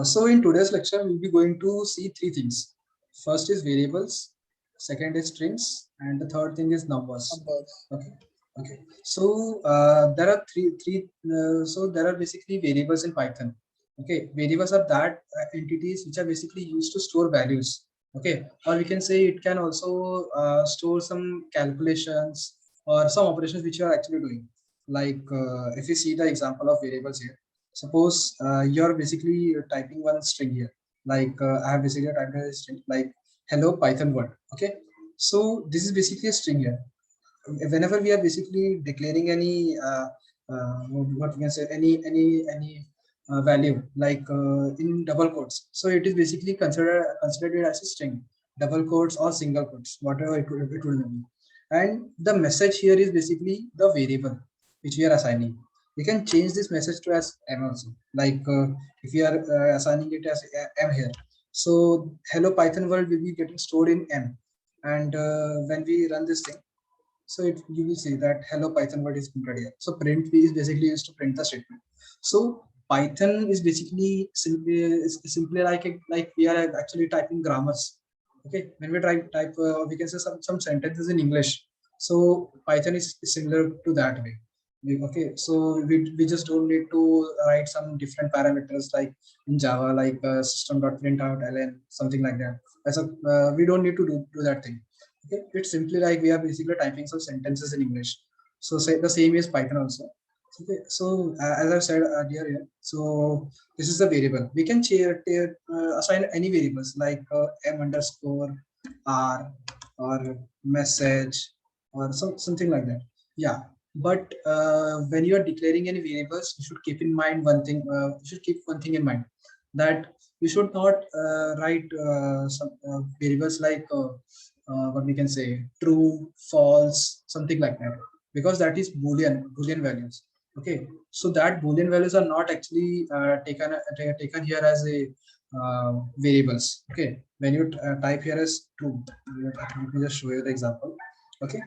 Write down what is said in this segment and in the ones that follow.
So in today's lecture, we'll be going to see three things. First is variables, second is strings, and the third thing is numbers. Okay. Okay. So there are three. So there are basically variables in Python. Okay. Variables are that entities which are basically used to store values. Okay. Or we can say it can also store some calculations or some operations which you are actually doing. Like if you see the example of variables here. Suppose you're basically typing one string here, like I have basically typed a string like hello Python word. Okay, so this is basically a string here. Whenever we are basically declaring any what we can say any value like in double quotes, so it is basically considered as a string, double quotes or single quotes, whatever it will be. And the message here is basically the variable which we are assigning. We can change this message to as m also, like if you are assigning it as m here, so hello Python world will be getting stored in m. And when we run this thing, so you will see that hello Python word is printed here. So print is basically used to print the statement. So Python is basically simply like we are actually typing grammars. Okay, when we type we can say some sentences in English. So Python is similar to that way. Okay, so we just don't need to write some different parameters like in Java, like system.printout something like that. As a we don't need to do that thing. Okay, it's simply like we are basically typing some sentences in English. So say the same is Python also. Okay, so as I've said earlier here, so this is the variable. We can assign any variables like m underscore r or message or something like that. Yeah, but when you are declaring any variables, you should keep in mind one thing. You should keep one thing in mind, that you should not write some variables like what we can say true, false, something like that, because that is boolean values. Okay, so that boolean values are not actually taken here as a variables. Okay, when you type here as true, let me just show you the example. Okay,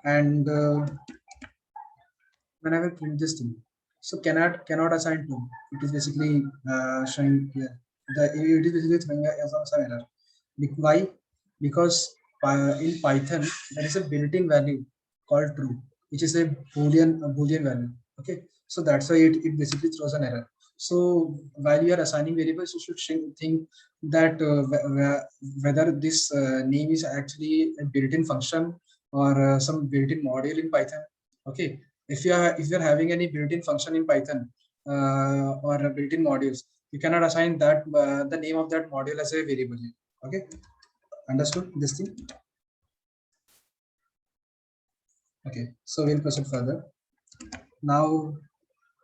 and when I will print this thing, so cannot assign to, it is basically showing here the it is basically throwing as some error. Why? Because in Python there is a built-in value called true, which is a boolean value. Okay, so that's why it basically throws an error. So while you are assigning variables, you should think that whether this name is actually a built-in function or some built-in module in Python. Okay, if you're having any built-in function in Python or built-in modules, you cannot assign that the name of that module as a variable. Okay, understood this thing? Okay, so we'll proceed further. Now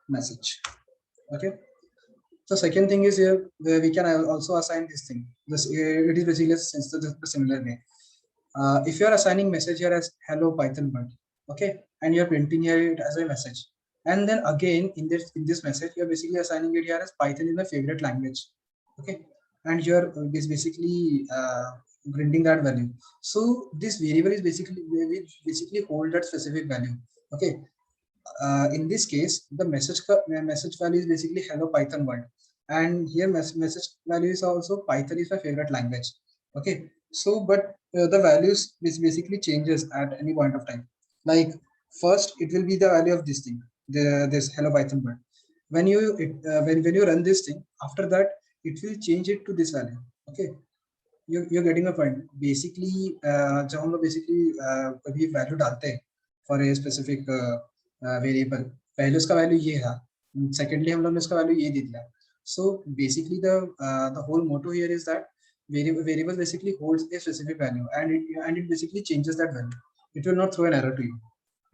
message. Okay, so second thing is here where we can also assign this thing. This it is basically the similar way. If you are assigning message here as hello Python word, okay, and you're printing here it as a message, and then again in this message you're basically assigning it here as Python is my favorite language. Okay, and you're basically printing that value. So this variable is basically hold that specific value. Okay, in this case the message value is basically hello Python word, and here message value is also Python is my favorite language. Okay, so but the values which basically changes at any point of time. Like first it will be the value of this thing, this hello Python word. When when you run this thing, after that it will change it to this value. Okay, you're getting a point. Basically जब हम लोग basically कभी value डालते हैं for a specific variable, पहले उसका value ये था, सेकेंडली हम लोग ने उसका वैल्यू ये दे दिया. So basically the whole motto here is that variable basically holds a specific value, and it basically changes that value. It will not throw an error to you.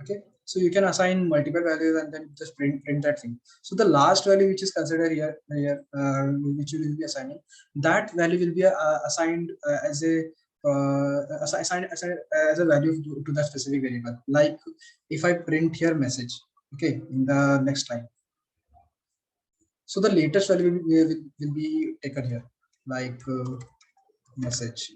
Okay, so you can assign multiple values and then just print that thing. So the last value which is considered which you will be assigning, that value will be assigned as a as a value to that specific variable. Like if I print here message, okay, in the next line, so the latest value will be taken here, like message.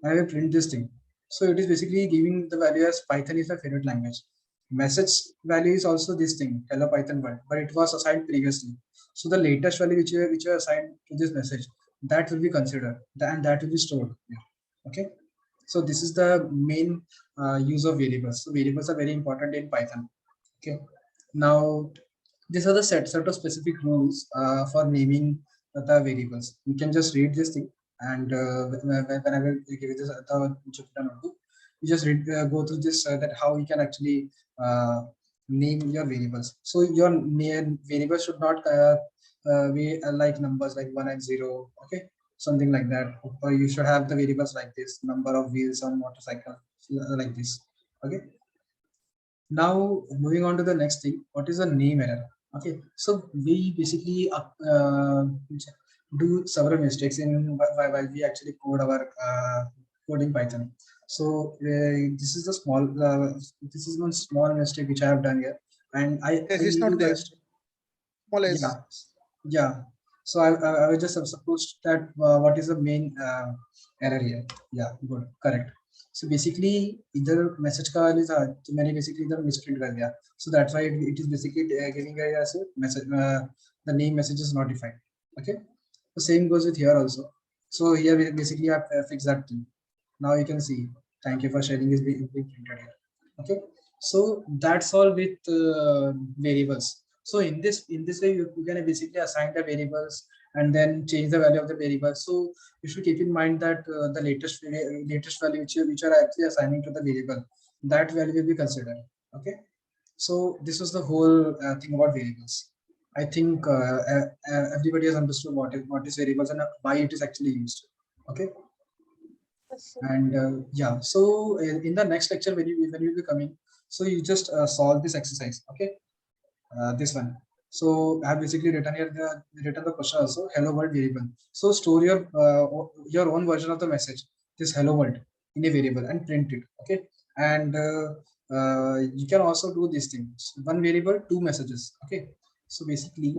I will print this thing. So it is basically giving the value as Python is my favorite language. message value is also this thing, hello Python world, but it was assigned previously. So the latest value which you assigned to this message, that will be considered, and that will be stored here. Okay, so this is the main use of variables. So variables are very important in Python. Okay, now these are the set of specific rules for naming the variables. You can just read this thing, and whenever you give this the Jupyter notebook, you just read, go through this that how you can actually name your variables. So your variable should not be like numbers like 1 and 0. Okay, something like that. Or you should have the variables like this: number of wheels on motorcycle, like this. Okay, now moving on to the next thing, what is a name error? Okay, so we basically do several mistakes in while we actually code our coding Python. So this is a small this is one small mistake which I have done here, and I It's do not my clear. Small s. yeah. So I was just supposed that what is the main error here? Yeah, good, correct. So basically, either message का वाली था तो मैंने basically इधर misprint कर दिया. So that's why it is basically giving a as a message. The name message is not defined. Okay. The same goes with here also. So here we basically have fixed that thing. Now you can see. Thank you for sharing is being printed here. Okay. So that's all with variables. So in this way you can basically assign the variables and then change the value of the variable. So you should keep in mind that the latest value which are actually assigning to the variable, that value will be considered. Okay, so this was the whole thing about variables. I think everybody has understood what is variables and why it is actually used. Okay, and yeah, so in the next lecture when you will be coming, so you just solve this exercise. Okay, this one. So I have basically written here written the question also, hello world variable. So store your own version of the message, this hello world, in a variable and print it. Okay, and you can also do these things, one variable, two messages. Okay, so basically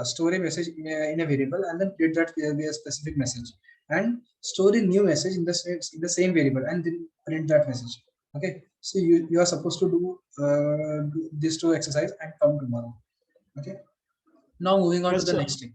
store a message in a variable and then print that will be a specific message, and store a new message in the same variable and then print that message. Okay, so you are supposed to do these two exercise and come tomorrow. Okay, now moving on to Yes, the sir. next thing.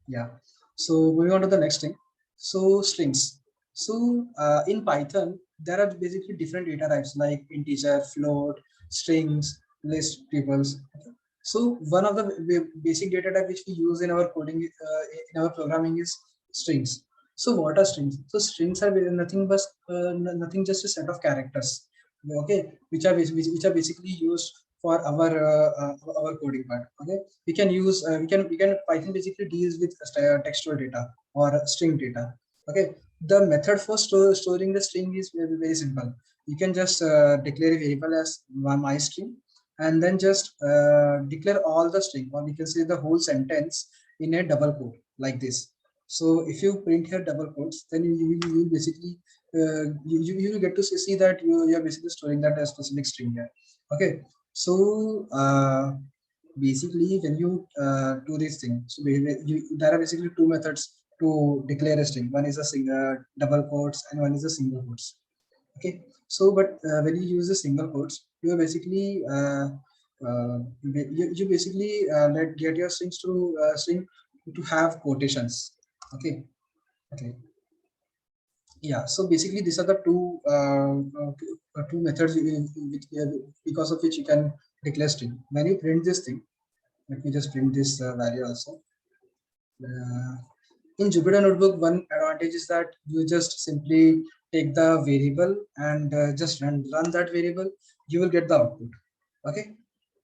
Yeah, so moving on to the next thing. So strings. So in Python there are basically different data types like integer, float, strings, list, tuples. Okay. So one of the basic data type which we use in our coding in our programming is strings. So what are strings? So strings are nothing but nothing, just a set of characters. Okay, which are basically used for our coding part. Okay, we can use we can Python basically deals with textual data or string data. Okay, the method for storing the string is very simple. You can just declare a variable as my string, and then just declare all the string, or we can say the whole sentence in a double quote like this. So if you print here double quotes, then you basically you will get to see that you are basically storing that as specific string here. Okay, so basically when you do this thing, so there are basically two methods to declare a string. One is a double quotes and one is a single quotes. Okay, so but when you use the single quotes, you are basically you basically get your strings to string to have quotations. Okay, okay, yeah. So basically these are the two methods because of which you can declare string. When you print this thing, let me just print this value also. In Jupyter Notebook, one advantage is that you just simply take the variable and just run that variable. You will get the output. Okay,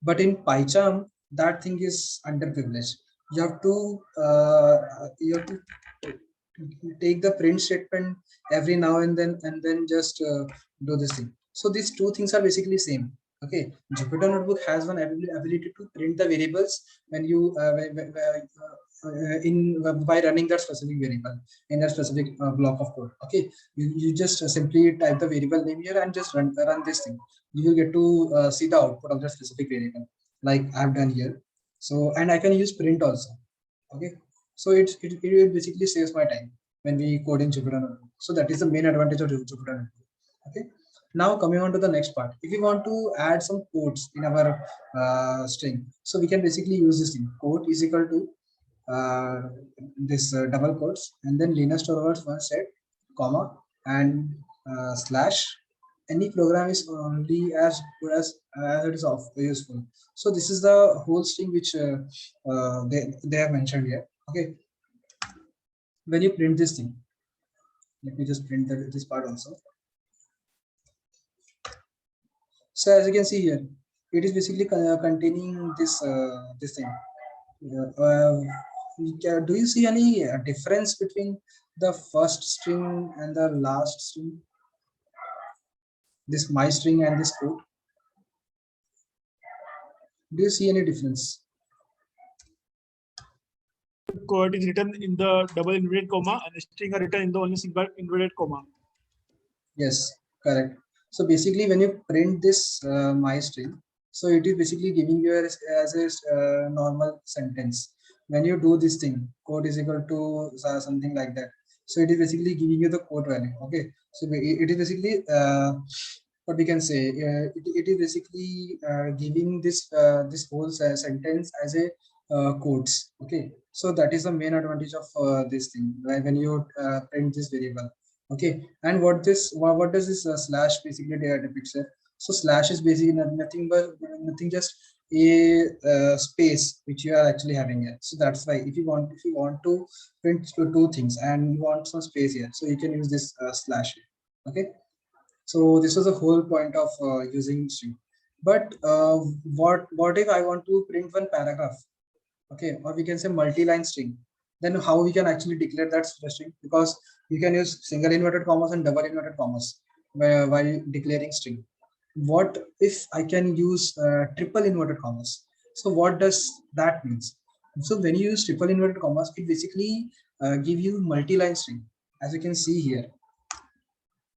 but in PyCharm, that thing is underprivileged. You have to take the print statement every now and then just do this thing. So these two things are basically same. Okay, Jupyter Notebook has one ability to print the variables when you in by running that specific variable in that specific block of code. Okay, you just simply type the variable name here and just run this thing. You will get to see the output of that specific variable like I've done here. So, and I can use print also. Okay, so it basically saves my time when we code in Jupyter Notebook. So that is the main advantage of Jupyter Notebook. Okay, Now coming on to the next part, if we want to add some quotes in our string, so we can basically use this thing. Quote is equal to this double quotes, and then Linux tolerance one set, comma, and slash. Any program is only as good as it is of useful. So this is the whole string which they have mentioned here. Okay, when you print this thing, let me just print this part also. So as you can see here, it is basically containing this thing. Do you see any difference between the first string and the last string? This my string and this code. Do you see any difference? Code is written in the double inverted comma and the string are written in the only single inverted comma. Yes, correct. So basically, when you print this my string, so it is basically giving you as a normal sentence. When you do this thing, code is equal to something like that. So it is basically giving you the code value. Okay, so it is basically what we can say. It is basically giving this whole sentence as a quotes. Okay, so that is the main advantage of this thing when you print this variable. Okay, and what does this slash basically depicts here? So slash is basically nothing but nothing, just a space which you are actually having here. So that's why if you want to print two things and you want some space here, so you can use this slash here. Okay, so this was the whole point of using string. But what if I want to print one paragraph? Okay, or we can say multi-line string. Then how we can actually declare that string? Because you can use single inverted commas and double inverted commas while declaring string. What if I can use triple inverted commas? So what does that means? So when you use triple inverted commas, it basically give you multi-line string, as you can see here.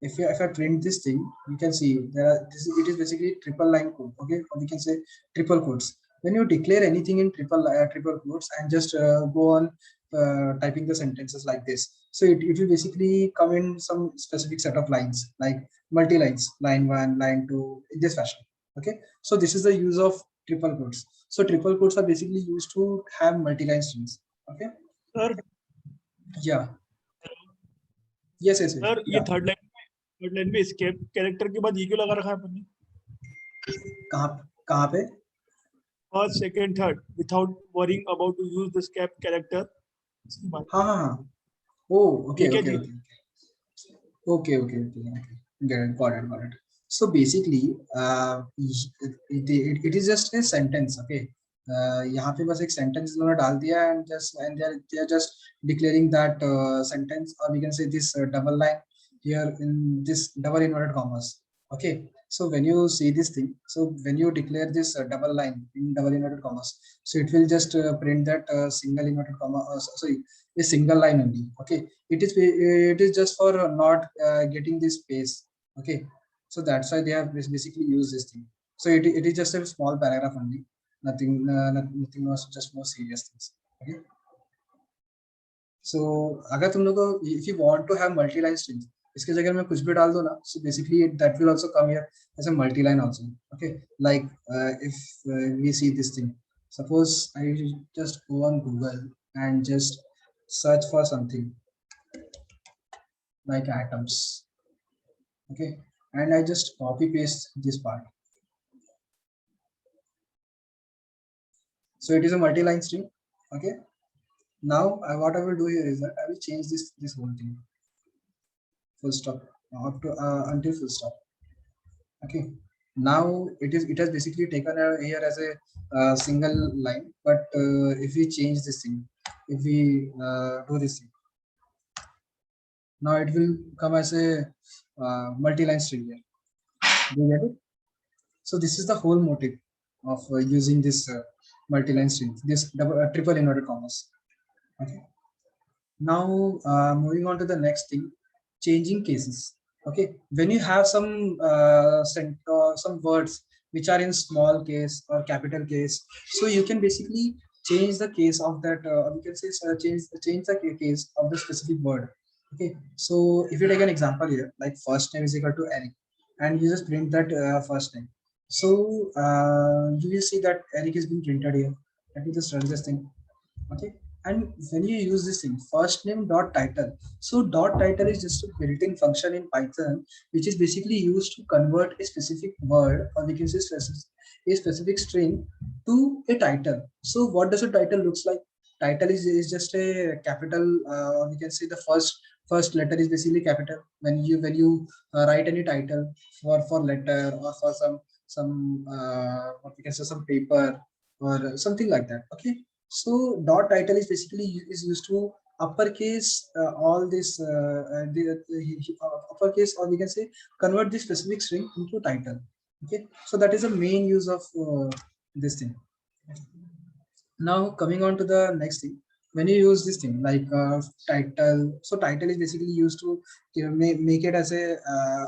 If I print this thing, you can see it is basically triple line code. Okay, or we can say triple quotes. When you declare anything in triple quotes and just go on typing the sentences like this, so it will basically come in some specific set of lines, like multi lines, line 1, line 2, in this fashion. Okay, so this is the use of triple quotes. So triple quotes are basically used to have multi-line strings. Okay, Sir, yeah, yes, yes, yes, sir ये yeah. Third line में escape character के बाद ये क्यों लगा रखा है अपन ने? कहाँ पे? First, second, third, without worrying about to use the escape character. हाँ. Oh, okay, ये क्या okay, चीज? okay. Got it. So basically, it is just a sentence. Okay, यहाँ पे बस एक sentence इन्होंने डाल दिया and they are just declaring that sentence, or we can say this double line here in this double inverted commas. Okay, so when you see this thing, so when you declare this double line in double inverted commas, so it will just print that single inverted comma. Sorry, a single line only. Okay, it is just for not getting this space. Okay, so that's why they have basically used this thing. So it is just a small paragraph only, nothing was just more serious things. Okay, so अगर तुम लोग को, if you want to have multi-line strings, इसके जगह में कुछ भी डाल दो ना, so basically that will also come here as a multi-line also. Okay, like if we see this thing, suppose I just go on Google and just search for something like atoms. Okay, and I just copy paste this part. So it is a multi-line string. Okay, now what I will do here is that I will change this whole thing, full stop, up to until full stop. Okay, now it has basically taken here as a single line, but if we change this thing, if we do this thing, now it will come as a multi-line string here. Do you get it? So this is the whole motive of using this multi-line string, this triple inverted commas. Okay, now moving on to the next thing, changing cases. Okay, when you have some words which are in small case or capital case, so you can basically change the case of that, we can say change the case of the specific word. Okay, so if you take an example here, like first name is equal to Eric, and you just print that first name. So you will see that Eric is being printed here. Let me just run this thing. Okay, and when you use this thing first name dot title, so dot title is just a built-in function in Python which is basically used to convert a specific word, or we can say a specific string to a title. So what does a title looks like? Title is just a capital, or we can say the first letter is basically capital. When you write any title for letter, or for some what we can say, some paper or something like that. Okay, so dot title is basically is used to uppercase all this uppercase, or we can say convert this specific string into title. Okay, so that is the main use of this thing. Now coming on to the next thing, when you use this thing like title, so title is basically used to make it as a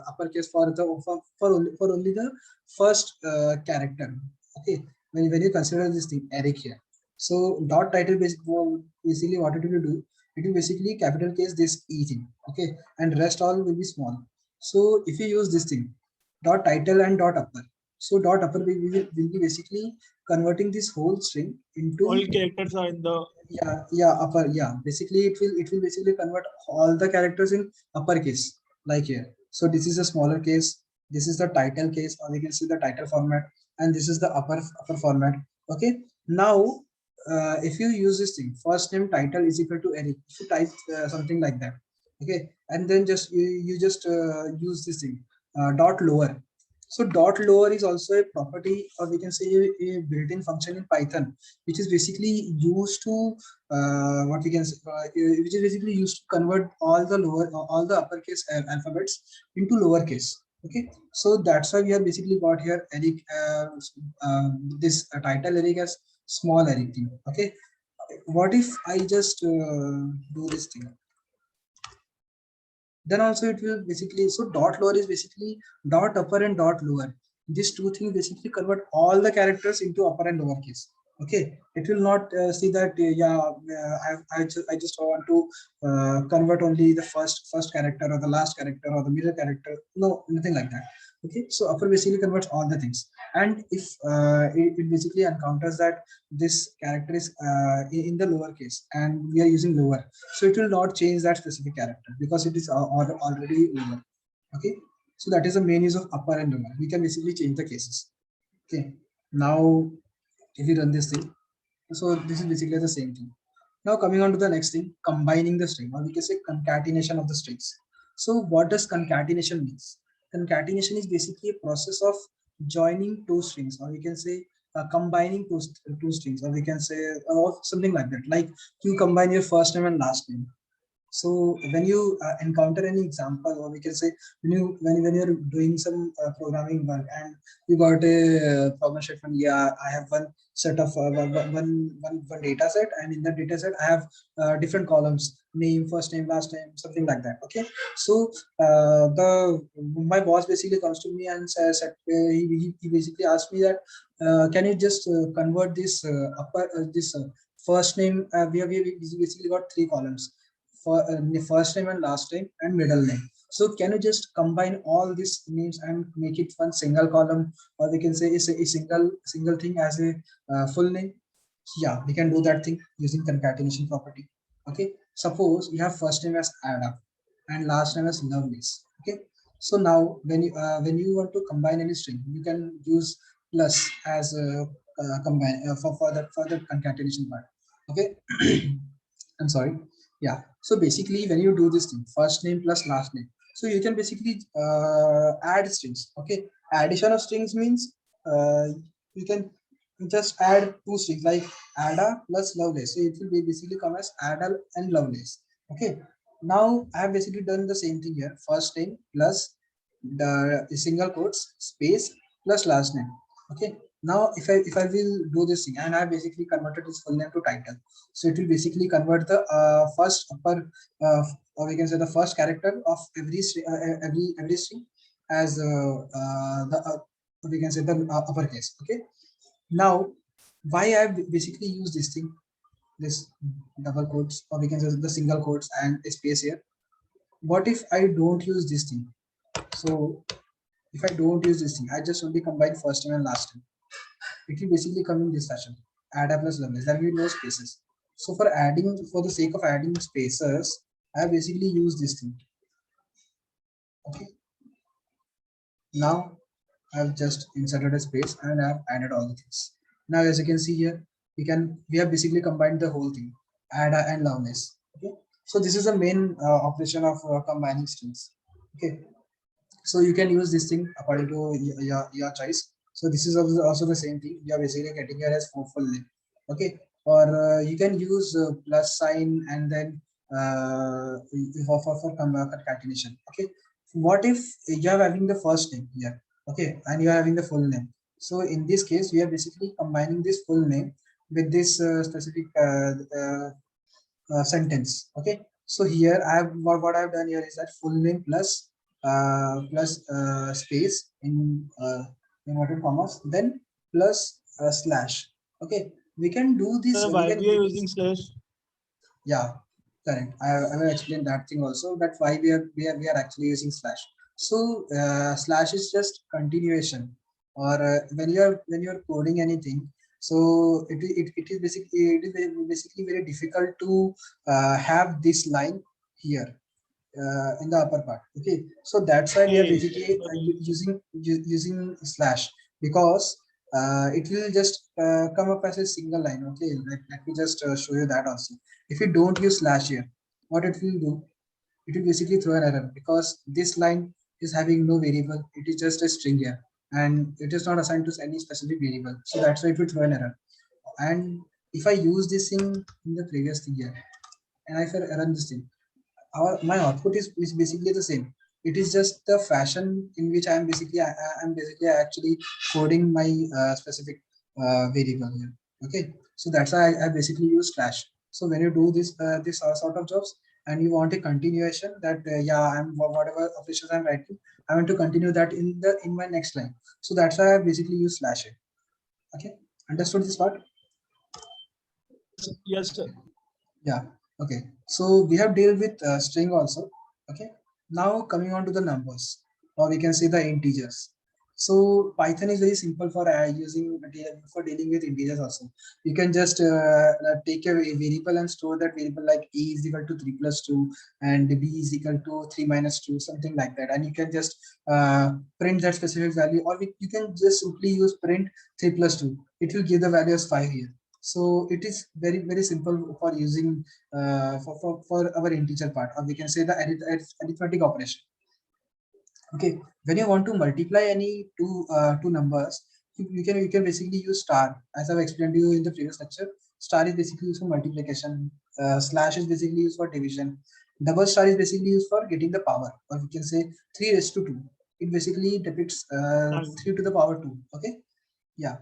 uppercase for only the first character. Okay, when you consider this thing Eric here, so dot title basically what it will do, it will basically capital case this E thing. Okay, and rest all will be small. So if you use this thing dot title and dot upper, so dot upper will be basically converting this whole string into All characters are in the upper. Yeah, basically it will basically convert all the characters in uppercase, like here. So this is a smaller case, this is the title case, or we can see the title format, and this is the upper format. Okay, now if you use this thing first name title is equal to Eric, if you type something like that. Okay, and then just you just use this thing dot lower. So dot lower is also a property, or we can say a built-in function in Python, which is basically used to what we can say, which is basically used to convert all the uppercase alphabets into lowercase. Okay, so that's why we have basically got here Eric, this title Eric as small Eric thing. Okay, what if I just do this thing? Then also it will basically, so dot lower is basically dot upper and dot lower. These two things basically convert all the characters into upper and lower case. Okay, it will not see that I just want to convert only the first character or the last character or the middle character. No, nothing like that. Okay, so upper basically converts all the things, and if it basically encounters that this character is in the lower case and we are using lower, so it will not change that specific character because it is already lower. Okay, so that is the main use of upper and lower. We can basically change the cases. Okay, now if we run this thing, so this is basically the same thing. Now coming on to the next thing, combining the string, or we can say concatenation of the strings. So what does concatenation means? Concatenation is basically a process of joining two strings, or we can say combining two strings, or we can say something like that. Like you combine your first name and last name. So when you encounter any example, or we can say when you're doing some programming work and you got a problem statement, yeah, I have one set of one data set, and in that data set I have different columns, name, first name, last name, something like that. Okay, so the my boss basically comes to me and says that he basically asked me that can you just convert this this first name, we basically got three columns for first name and last name and middle name. So can you just combine all these names and make it one single column, or we can say is a single thing as a full name? Yeah, we can do that thing using concatenation property. Okay, suppose you have first name as Ada and last name as Lovelace. Okay, so now when you want to combine any string, you can use plus as a combine for the concatenation part. Okay, I'm sorry. Yeah, so basically when you do this thing first name plus last name, so you can basically add strings. Okay, addition of strings means you can just add two strings like Ada plus Lovelace, so it will be basically come as Ada and Lovelace. Okay, now I have basically done the same thing here, first name plus the single quotes space plus last name. Okay, now if I will do this thing and I basically converted this full name to title, so it will basically convert the first upper or we can say the first character of every string as the we can say the uppercase. Okay, now why I basically use this thing, this double quotes, or we can say the single quotes and a space here. What if I don't use this thing? So if I don't use this thing, I just only combine first term and last term, it will basically come in this fashion. Add a plus Lovelace. There will be no spaces. So for adding, for the sake of adding spaces, I basically use this thing. Okay. Now I've just inserted a space and I've added all the things. Now as you can see here, we have basically combined the whole thing, add and Lovelace. Okay. So this is the main operation of combining strings. Okay. So you can use this thing according to your choice. So this is also the same thing. You are basically getting here as full name. Okay. Or you can use plus sign and then for concatenation. Okay. What if you are having the first name here? Okay, and you are having the full name. So in this case, we are basically combining this full name with this specific sentence. Okay, so here I have what I've done here is that full name plus space in inverted commas, then plus slash. Okay, we can do this. Why we are using slash? Yeah, correct. I will explain that thing also. That why we are actually using slash. So slash is just continuation, or when you're coding anything. So it is basically very difficult to have this line here in the upper part. Okay, so that's why we are basically using slash, because it will just come up as a single line. Okay, let me just show you that also. If you don't use slash here, what it will do, it will basically throw an error, because this line is having no variable. It is just a string here and it is not assigned to any specific variable, so that's why it will throw an error. And if I use this in the previous thing here and if I run this thing, my output is basically the same. It is just the fashion in which I'm basically actually coding my specific variable here. Okay, so that's why I basically use slash. So when you do this sort of jobs and you want a continuation, that yeah, I'm whatever operations I'm writing, I want to continue that in my next line. So that's why I basically use slash here. Okay, understood this part? Yes, sir. Yeah. Okay. So we have dealt with string also. Okay. Now coming on to the numbers, or we can say the integers. So Python is very simple for dealing with integers also. You can just take a variable and store that variable, like a is equal to 3 plus 2 and b is equal to 3 minus 2, something like that. And you can just print that specific value, or you can just simply use print 3 plus 2. It will give the value as 5 here. So it is very simple for using for our integer part, or we can say the arithmetic operation. Okay, when you want to multiply any two numbers, you can basically use star, as I've explained to you in the previous lecture. Star is basically used for multiplication. Slash is basically used for division. Double star is basically used for getting the power, or we can say 3 raised to 2. It basically depicts 3 to the power 2. Okay, yeah.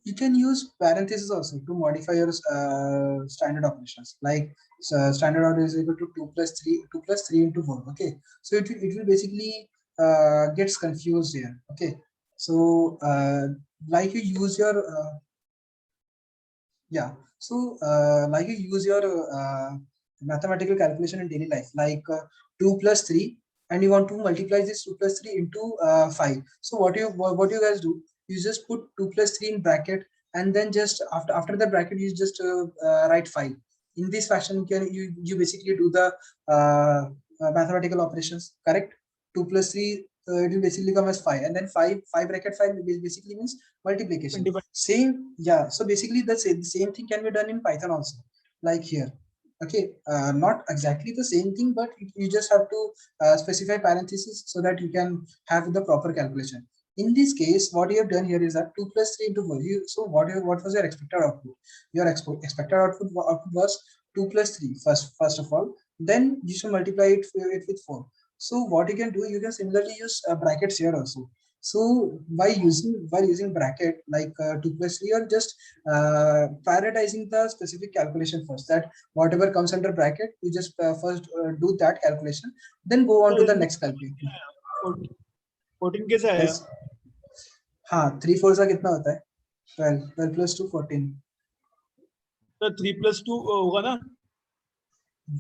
You can use parentheses also to modify your standard operations, like standard order is equal to 2 plus 3 into 4. Okay, so it will basically gets confused here. Okay, so like you use your yeah, so like you use your mathematical calculation in daily life, like 2 plus 3, and you want to multiply this 2 plus 3 into 5. So what you guys do, you just put 2 plus 3 in bracket, and then just after the bracket you just write 5. In this fashion you basically do the mathematical operations, correct? 2 plus 3, it will basically come as 5, and then 5 bracket 5 basically means multiplication. Same, yeah. So basically the same thing can be done in Python also, like here. Okay, not exactly the same thing, but you just have to specify parentheses so that you can have the proper calculation. In this case, what you have done here is that 2 plus 3 into 4. So what was your expected output? Your expected output was 2 plus 3 first of all. Then you should multiply it with 4. So what you can do, you can similarly use brackets here also. So by using bracket like 2 plus 3, you're just prioritizing the specific calculation first. That whatever comes under bracket, you just first do that calculation, then go on to the next calculation. 14 कैसे आया? हाँ, 3 4 का कितना होता है? 12 plus 2 14. तो 3 plus 2 होगा ना?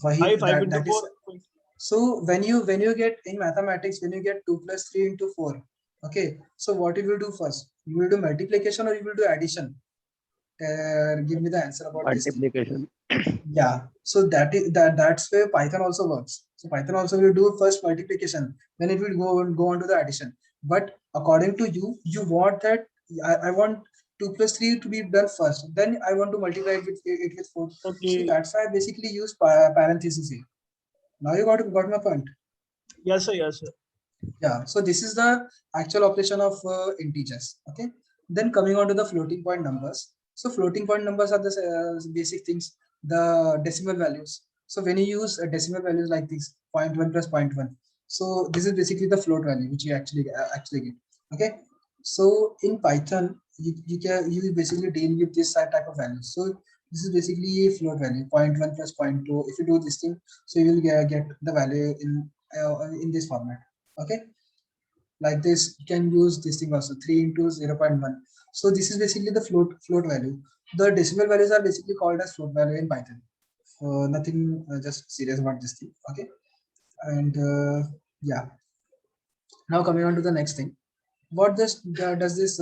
वही 5 into 4. So when you get in mathematics, when you get 2 plus 3 into 4, Okay, so what you will do first? You will do multiplication or you will do addition? Give me the answer about this thing. Multiplication. Yeah, so that's where Python also works. So Python also will do first multiplication, then it will go on to the addition. But according to you, you want that I want 2 plus 3 to be done first. Then I want to multiply it with 4. So Okay. that's why I basically use parentheses here. Now you got my point. Yes, sir. Yes, sir. Yeah, so this is the actual operation of integers. Okay, then coming on to the floating point numbers. So floating point numbers are the basic things, the decimal values. So when you use decimal values like this 0.1 plus 0.1, so this is basically the float value which you actually get. Okay, so in Python you basically deal with this type of values. So this is basically a float value 0.1 plus 0.2. If you do this thing, so you will get the value in this format. Okay, like this you can use this thing also 3 into 0.1. So this is basically the float value. The decimal values are basically called as float value in Python. Nothing just serious about this thing. Okay, and yeah, now coming on to the next thing, what does this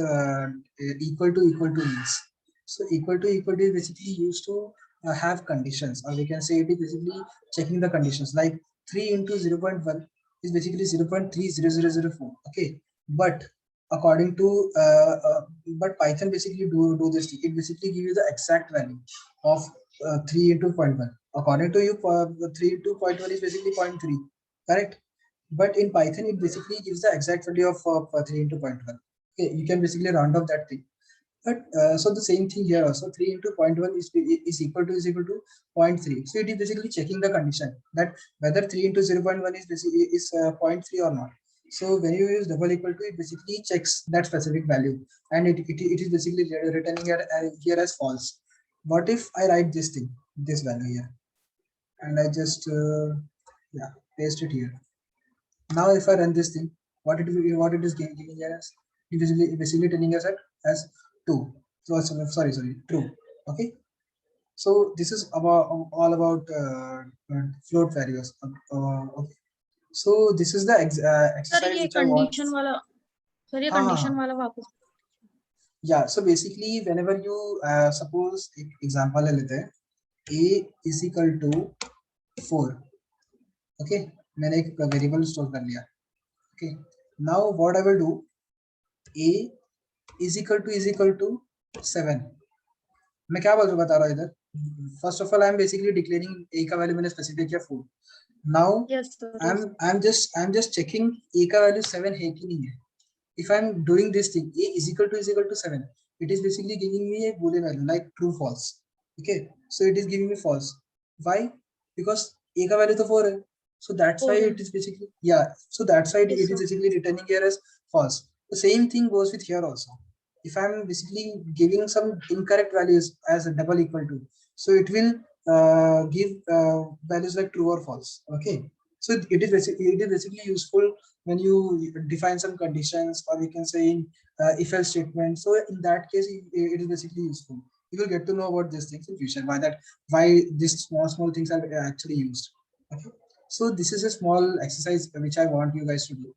equal to means? So equal to is basically used to have conditions, or we can say it is basically checking the conditions. Like 3 into 0.1 is basically 0.30004. Okay, but according to but Python basically do this thing. It basically gives you the exact value of 3 into 0.1. According to you, 3 into 0.1 is basically 0.3, correct? But in Python, it basically gives the exact value of 3 into 0.1. Okay, you can basically round up that thing. But so the same thing here also, 3 into 0.1 is equal to zero point 0.3. So it is basically checking the condition that whether 3 into 0.1 is basically 0.3 or not. So when you use double equal to, it basically checks that specific value, and it is basically returning here as false. What if I write this thing, this value here, and I just yeah, paste it here. Now if I run this thing, what it is giving here as, it is basically telling us as 2. So sorry, true. Okay. So this is about all about float values. Okay. So this is the sir exercise ये which I want. Condition वाला sir ये हाँ, हाँ, condition हाँ. वाला वापस Yeah. So basically, whenever you suppose example ले लेते हैं, a is equal to 4. Okay. मैंने एक variable store कर लिया. Okay. Now what I will do, a is equal to 7. मैं क्या बता रहा हूँ इधर? First of all, I'm basically declaring a का value मैंने specify किया 4. Now yes sir I'm just checking a का value 7 है कि नहीं है. If I'm doing this thing, a is equal to 7, it is basically giving me a boolean value like true false. Okay, so it is giving me false. Why? Because a का value तो 4 है. So that's why it is basically, yeah, so that's why it is basically returning here as false. The same thing goes with here also. If I'm basically giving some incorrect values as a double equal to, so it will give values like true or false. Okay, so it is basically useful when you define some conditions, or we can say in if else statement. So in that case, it is basically useful. You will get to know about these things in future, why these small things are actually used. Okay, so this is a small exercise which I want you guys to do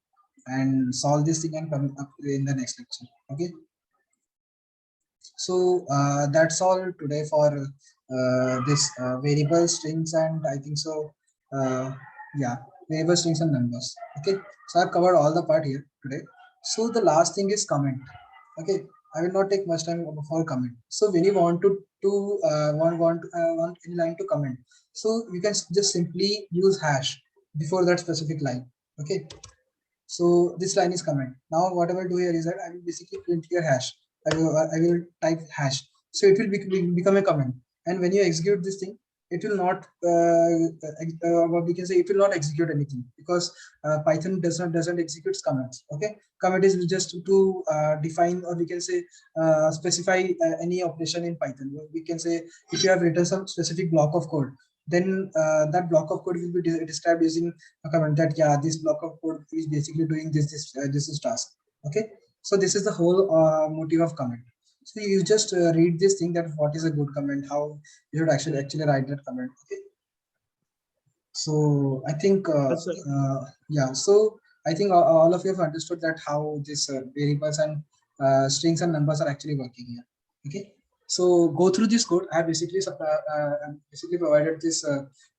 and solve this thing and come up in the next lecture. Okay, so that's all today for this variable strings, and I think so yeah, variable strings and numbers. Okay, so I've covered all the part here today. So the last thing is comment. Okay, I will not take much time for comment. So when you want to want any line to comment, so you can just simply use hash before that specific line. Okay, so this line is comment. Now what I will do here is that I will basically print here hash. I will type hash. So it will become a comment. And when you execute this thing, it will not what we can say, it will not execute anything, because Python doesn't execute comments. Okay, comment is just to define, or we can say specify any operation in Python. We can say if you have written some specific block of code, then that block of code will be described using a comment that, yeah, this block of code is basically doing this is task. Okay, so this is the whole motive of comment. So you just read this thing, that what is a good comment, how you should actually write that comment. Okay, so I think Yes, sir. yeah, so I think all of you have understood that how this variables and strings and numbers are actually working here. Okay, so go through this code. I have basically basically provided this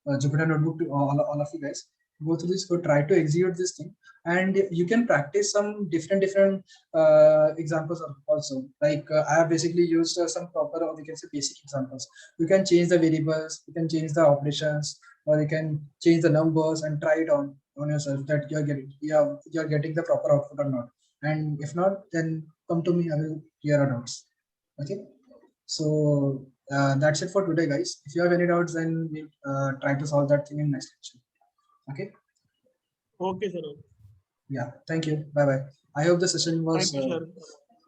Jupyter notebook to all of you guys. Go through this code, try to execute this thing, and you can practice some different examples also. Like I have basically used some proper, or we can say basic examples. You can change the variables, you can change the operations, or you can change the numbers and try it on yourself that you're getting the proper output or not. And if not, then come to me, I will clear our doubts. Okay, so that's it for today, guys. If you have any doubts, then we'll try to solve that thing in next lecture. Okay, Okay, sir. yeah, thank you, bye bye. I hope the session was Thank you, sir.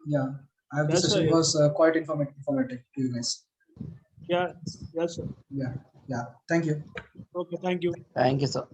yeah, I hope the Yes, sir, session yes. was quite informative to you guys. Yeah, yes, sir. Yeah, thank you. Okay, thank you. Thank you, sir.